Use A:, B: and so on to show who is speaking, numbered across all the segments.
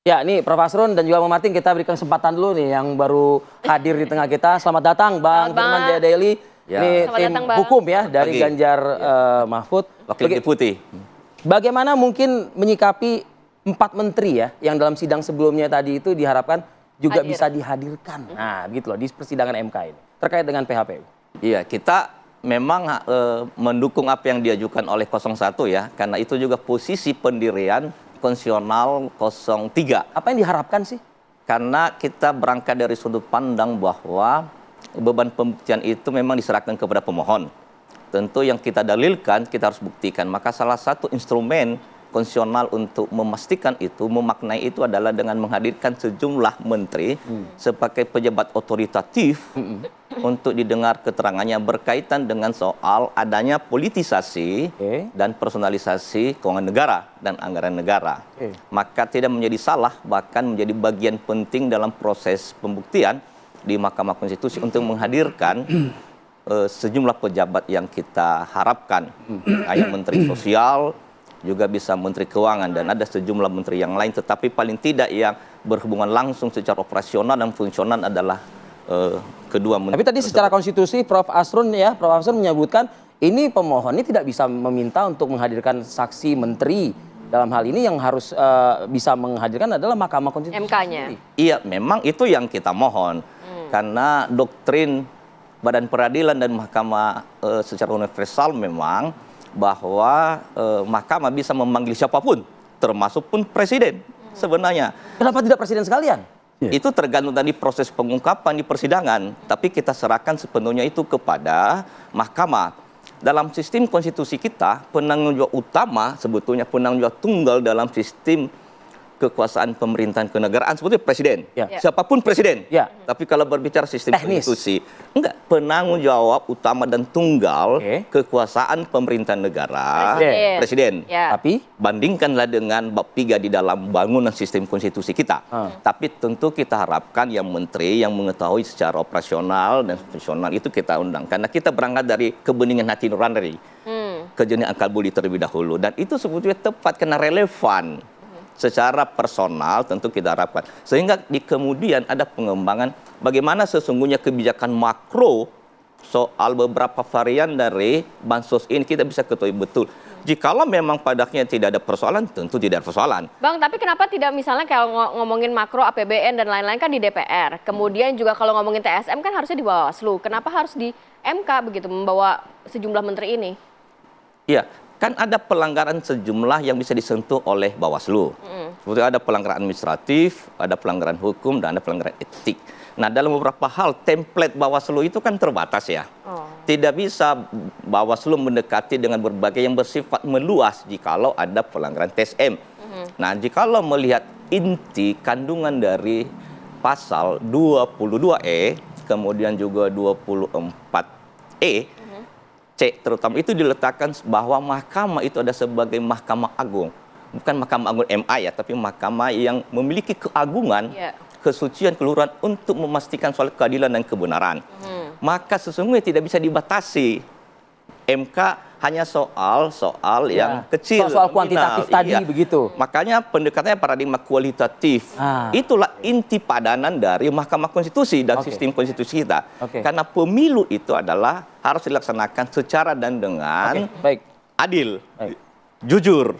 A: Ya, ini Prof. Asrun dan juga Bang Martin, kita berikan kesempatan dulu nih yang baru hadir di tengah kita. Selamat datang Bang Firman Jaya Daily.
B: Ya.
A: Ini
C: Selamat
A: tim
C: datang, Bang.
A: hukum ya dari
B: Pagi.
A: Ganjar Mahfud.
B: Wakil Deputi.
A: Bagaimana mungkin menyikapi 4 menteri ya yang dalam sidang sebelumnya tadi itu diharapkan juga
C: Hadir.
A: bisa dihadirkan. Nah, begitu loh di persidangan MK ini terkait dengan PHPU.
B: Iya, kita memang mendukung apa yang diajukan oleh 01 ya, karena itu juga posisi pendirian konstitusional 03.
A: Apa yang diharapkan sih?
B: Karena kita berangkat dari sudut pandang bahwa beban pembuktian itu memang diserahkan kepada pemohon. Tentu yang kita dalilkan, kita harus buktikan. Maka salah satu instrumen konstitusional untuk memastikan itu, memaknai itu adalah dengan menghadirkan sejumlah menteri sebagai pejabat otoritatif untuk didengar keterangannya berkaitan dengan soal adanya politisasi dan personalisasi keuangan negara dan anggaran negara. Maka tidak menjadi salah, bahkan menjadi bagian penting dalam proses pembuktian di Mahkamah Konstitusi untuk menghadirkan sejumlah pejabat yang kita harapkan. Kayak Menteri Sosial, juga bisa Menteri Keuangan, dan ada sejumlah menteri yang lain, tetapi paling tidak yang berhubungan langsung secara operasional dan fungsional adalah kedua menteri.
A: Tapi tadi secara konstitusi Prof. Asrun menyebutkan ini pemohon ini tidak bisa meminta untuk menghadirkan saksi menteri. Dalam hal ini yang harus bisa menghadirkan adalah Mahkamah Konstitusi.
C: MK-nya.
B: Iya, memang itu yang kita mohon. Karena doktrin Badan Peradilan dan Mahkamah secara universal memang bahwa Mahkamah bisa memanggil siapapun, termasuk pun presiden sebenarnya.
A: Kenapa tidak presiden sekalian?
B: Itu tergantung dari proses pengungkapan di persidangan, tapi kita serahkan sepenuhnya itu kepada Mahkamah. Dalam sistem konstitusi kita, penanggung jawab utama sebetulnya penanggung jawab tunggal dalam sistem kekuasaan pemerintahan kenegaraan sebetulnya presiden.
A: Ya.
B: Siapapun presiden.
A: Ya.
B: Tapi kalau berbicara sistem
A: Teknis.
B: konstitusi, enggak, penanggung jawab utama dan tunggal kekuasaan pemerintahan negara presiden.
C: Ya.
A: Tapi
B: Bandingkanlah dengan bab 3 di dalam bangunan sistem konstitusi kita. Tapi tentu kita harapkan yang menteri yang mengetahui secara operasional dan fungsional itu kita undang. Karena kita berangkat dari kebeningan hati nurani, kejernihan akal budi terlebih dahulu. Dan itu sebetulnya tepat karena relevan. Secara personal tentu kita harapkan. Sehingga di kemudian ada pengembangan bagaimana sesungguhnya kebijakan makro soal beberapa varian dari bansos ini kita bisa ketahui betul. Jikalau memang padanya tidak ada persoalan, tentu tidak ada persoalan.
C: Bang, tapi kenapa tidak misalnya kalau ngomongin makro APBN dan lain-lain kan di DPR. Kemudian juga kalau ngomongin TSM kan harusnya di Bawaslu. Kenapa harus di MK begitu membawa sejumlah menteri ini?
B: Iya, kan ada pelanggaran sejumlah yang bisa disentuh oleh Bawaslu. Seperti ada pelanggaran administratif, ada pelanggaran hukum, dan ada pelanggaran etik. Nah, dalam beberapa hal, template Bawaslu itu kan terbatas ya. Tidak bisa Bawaslu mendekati dengan berbagai yang bersifat meluas jikalau ada pelanggaran TSM. Nah, jikalau melihat inti kandungan dari pasal 22E, kemudian juga 24E, C terutama itu diletakkan bahwa mahkamah itu ada sebagai mahkamah agung. Bukan mahkamah agung MA ya, tapi mahkamah yang memiliki keagungan, kesucian, keluhuran untuk memastikan soal keadilan dan kebenaran. Maka sesungguhnya tidak bisa dibatasi. MK hanya soal yang kecil.
A: Soal kuantitatif tadi begitu.
B: Makanya pendekatannya paradigma kualitatif. Itulah inti padanan dari Mahkamah Konstitusi dan sistem konstitusi kita. Karena pemilu itu adalah harus dilaksanakan secara dan dengan adil, jujur,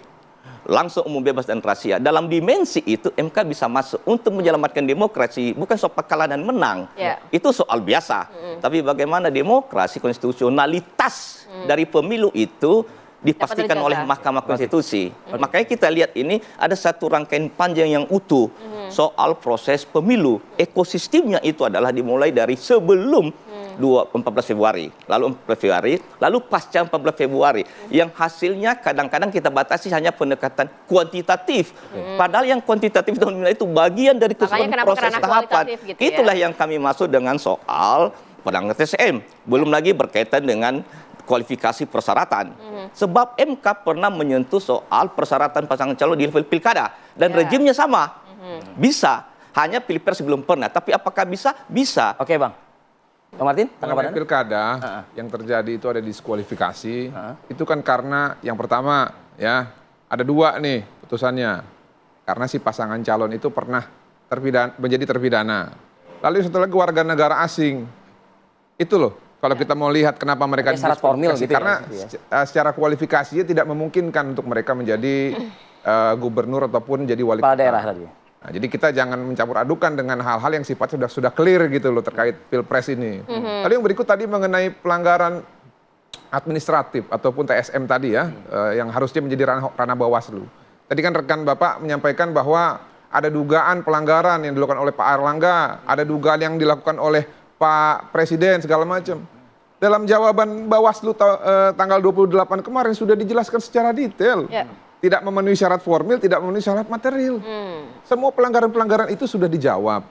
B: langsung, umum, bebas, dan rahasia. Dalam dimensi itu MK bisa masuk untuk menyelamatkan demokrasi, bukan soal kalah dan menang. Itu soal biasa. Tapi bagaimana demokrasi, konstitusionalitas dari pemilu itu dipastikan oleh Mahkamah Konstitusi. Makanya kita lihat ini ada satu rangkaian panjang yang utuh soal proses pemilu. Ekosistemnya itu adalah dimulai dari sebelum 14 Februari, lalu 14 Februari, lalu pasca 14 Februari, yang hasilnya kadang-kadang kita batasi hanya pendekatan kuantitatif. Padahal yang kuantitatif itu bagian dari keseluruhan proses tahapan.
C: Gitu
B: Itulah yang kami maksud dengan soal pelanggaran TSM. Belum lagi berkaitan dengan kualifikasi persyaratan. Sebab MK pernah menyentuh soal persyaratan pasangan calon di level pilkada. Dan rejimnya sama. Bisa. Hanya pilpres belum pernah. Tapi apakah bisa? Bisa.
A: Oke, Bang. Bang Martin,
D: tanggapan pilkada yang terjadi itu ada diskualifikasi. Itu kan karena yang pertama ya ada dua nih putusannya. karena si pasangan calon itu pernah menjadi terpidana. Lalu satu lagi warga negara asing. Itu loh, kalau kita mau lihat kenapa mereka
A: syarat formil gitu
D: karena
A: ya,
D: secara kualifikasinya tidak memungkinkan untuk mereka menjadi gubernur ataupun jadi wali kota.
A: Daerah tadi.
D: Nah, jadi kita jangan mencampur adukan dengan hal-hal yang sifatnya sudah clear gitu loh terkait Pilpres ini. Lalu yang berikut tadi mengenai pelanggaran administratif ataupun TSM tadi ya, yang harusnya menjadi ranah Bawaslu. Tadi kan rekan Bapak menyampaikan bahwa ada dugaan pelanggaran yang dilakukan oleh Pak Airlangga, ada dugaan yang dilakukan oleh Pak Presiden segala macam. Dalam jawaban Bawaslu tanggal 28 kemarin sudah dijelaskan secara detail. Yeah. Tidak memenuhi syarat formil, tidak memenuhi syarat material. Semua pelanggaran-pelanggaran itu sudah dijawab.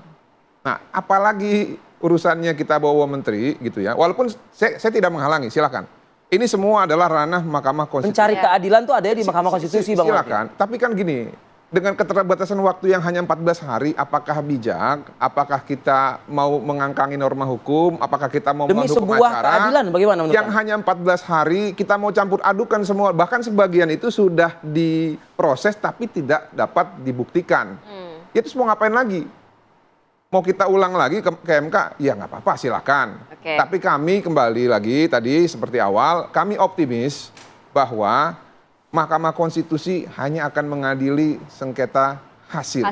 D: Nah, apalagi urusannya kita bawa menteri gitu ya. Walaupun saya tidak menghalangi, silakan. Ini semua adalah ranah Mahkamah Konstitusi.
A: Mencari keadilan tuh ada di Mahkamah Konstitusi, Bang.
D: Silakan. Tapi kan gini, dengan keterbatasan waktu yang hanya 14 hari, apakah bijak? Apakah kita mau mengangkangi norma hukum? Apakah kita mau
A: demi
D: menghukum
A: sebuah
D: acara?
A: keadilan bagaimana menurut
D: Yang hanya 14 hari, kita mau campur adukan semua. Bahkan sebagian itu sudah diproses tapi tidak dapat dibuktikan. Itu mau ngapain lagi? Mau kita ulang lagi ke MK? Ya nggak apa-apa, silakan. Tapi kami kembali lagi tadi seperti awal, kami optimis bahwa Mahkamah Konstitusi hanya akan mengadili sengketa hasil.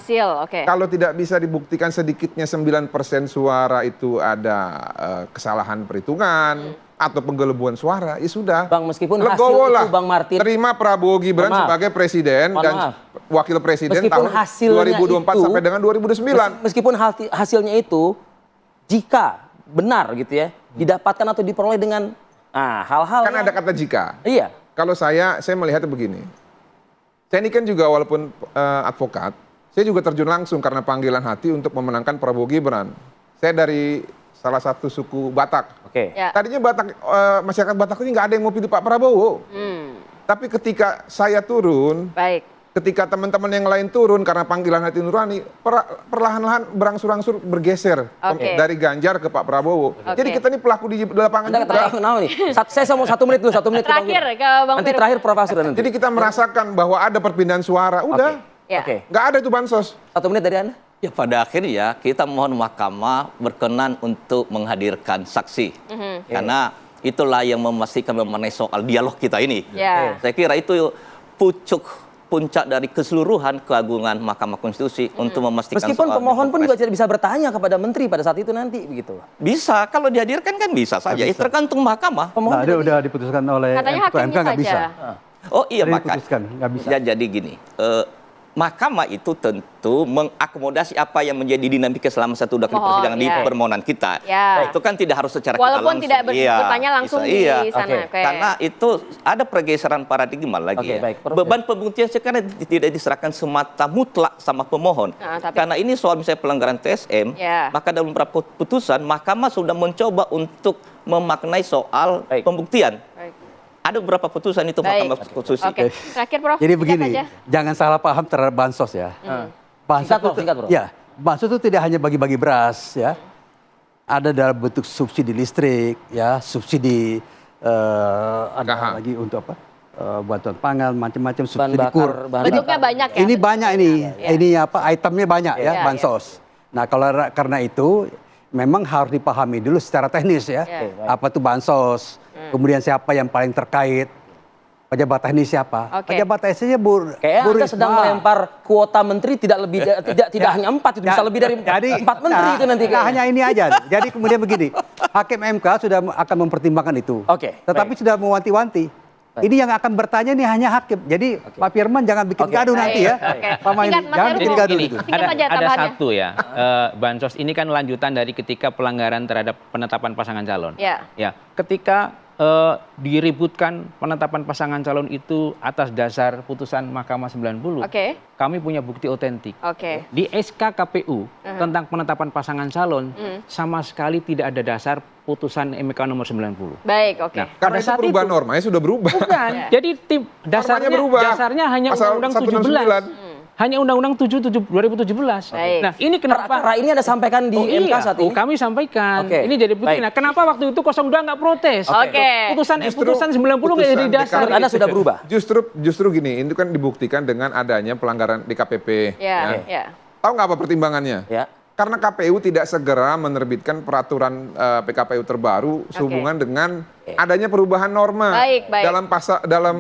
D: Kalau tidak bisa dibuktikan sedikitnya 9% suara itu ada kesalahan perhitungan atau penggelembungan suara, ya sudah.
A: Bang, meskipun
D: legowo
A: hasil
D: lah.
A: itu Bang Martin
D: Terima Prabowo Gibran sebagai presiden dan wakil presiden
A: meskipun
D: tahun 2024 sampai dengan 2009.
A: Meskipun hasilnya itu jika benar gitu ya, didapatkan atau diperoleh dengan hal-hal
D: kan ada kata jika.
A: Iya.
D: Kalau saya melihatnya begini. Saya ini kan juga walaupun advokat, saya juga terjun langsung karena panggilan hati untuk memenangkan Prabowo Gibran. Saya dari salah satu suku Batak. Tadinya masyarakat Batak ini nggak ada yang mau pilih Pak Prabowo. Tapi ketika saya turun, ketika teman-teman yang lain turun karena panggilan hati nurani, perlahan-lahan berangsur-angsur bergeser dari Ganjar ke Pak Prabowo. Jadi kita ini pelaku di lapangan juga.
A: Saya mau 1 menit dulu, 1 menit.
C: Terakhir ke Bang
A: nanti terakhir Prof. Asrun nanti.
D: Jadi kita merasakan bahwa ada perpindahan suara, udah. Nggak ada itu bansos.
A: 1 menit dari Anda.
B: Ya pada akhirnya kita mohon mahkamah berkenan untuk menghadirkan saksi. Karena itulah yang memastikan mengenai soal dialog kita ini. Saya kira itu puncak dari keseluruhan keagungan Mahkamah Konstitusi untuk memastikan
A: meskipun pemohon pun juga tidak bisa bertanya kepada menteri pada saat itu nanti begitu.
B: Bisa, kalau dihadirkan kan bisa saja. Itu tergantung mahkamah.
E: Nah, dia udah diputuskan oleh
C: Ketua
E: MK nggak bisa.
B: Oh iya,
E: makanya nggak bisa.
B: Ya, jadi gini, mahkamah itu tentu mengakomodasi apa yang menjadi dinamika selama satu kali persidangan di permohonan kita.
C: Itu
B: kan tidak harus secara
C: walaupun
B: kita langsung.
C: tidak bertanya langsung di sana.
B: Karena itu ada pergeseran paradigma lagi. Beban pembuktian sekarang tidak diserahkan semata mutlak sama pemohon. Karena ini soal misalnya pelanggaran TSM, maka dalam beberapa putusan mahkamah sudah mencoba untuk memaknai soal pembuktian. Ada beberapa putusan itu Mahkamah Konstitusi.
C: Terakhir Prof.
E: Jadi begini, jangan salah paham terhadap bansos ya.
A: Singkat, Bro.
E: Ya, bansos itu tidak hanya bagi-bagi beras ya. Ada dalam bentuk subsidi listrik, ya, subsidi ada lagi untuk apa? Bantuan pangan, macam-macam subsidi kur.
C: Bentuknya banyak ya.
E: Ini banyak ini. Ini apa? Itemnya banyak ya, bansos. Nah, karena itu memang harus dipahami dulu secara teknis ya. Apa itu bansos? Kemudian siapa yang paling terkait? Pejabat teknis siapa? Pejabat teknisnya
A: Anda sedang melempar kuota menteri tidak hanya 4, itu bisa lebih dari 4 menteri itu nanti.
E: Hanya ini aja. Jadi kemudian begini, Hakim MK sudah akan mempertimbangkan itu. Tetapi sudah mewanti-wanti. Ini yang akan bertanya ini hanya hakim. Jadi Pak Firman jangan bikin gaduh nanti ya. Pak Main, jangan bikin gaduh itu.
F: Ada satu ya, bansos ini kan lanjutan dari ketika pelanggaran terhadap penetapan pasangan calon. Ya, ketika diributkan penetapan pasangan calon itu atas dasar putusan Mahkamah 90. Kami punya bukti otentik. Di SK KPU tentang penetapan pasangan calon sama sekali tidak ada dasar putusan MK nomor 90.
D: Nah, karena itu perubahan normanya sudah berubah.
F: Bukan. Jadi dasarnya hanya Undang-Undang 17. hanya Undang-Undang 7 2017. Nah, ini kenapa
A: ini Anda sampaikan di MK saat ini?
F: Kami sampaikan. Ini jadi putih. Nah, kenapa waktu itu 02 nggak protes? Putusan 90 nggak jadi dasar.
A: Anda sudah berubah.
D: Justru gini, itu kan dibuktikan dengan adanya pelanggaran DKPP. Tahu nggak apa pertimbangannya? Karena KPU tidak segera menerbitkan peraturan PKPU terbaru sehubungan dengan adanya perubahan norma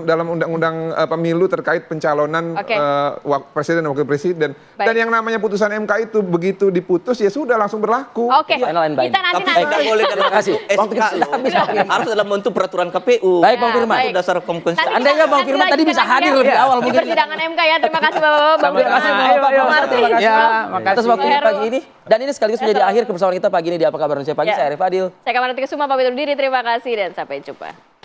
D: dalam undang-undang pemilu terkait pencalonan presiden dan wakil presiden. Dan yang namanya putusan MK itu begitu diputus ya sudah langsung berlaku.
C: Kita nanti
B: boleh terima kasih. Harus dalam bentuk peraturan KPU.
A: Baik, Bang Firman.
B: Itu dasar hukum konstitusi.
A: Anda ya Bang Firman tadi bisa hadir lebih awal
C: di persidangan MK ya. Terima kasih Bapak-bapak.
A: Terima kasih Bapak atas waktunya pagi ini. Dan ini sekaligus menjadi akhir kebersamaan kita pagi ini di Apa Kabar Indonesia Pagi. Saya Arif Adil.
C: Saya Kamar Tika Suma pamit undur diri. Terima kasih dan sampai jumpa.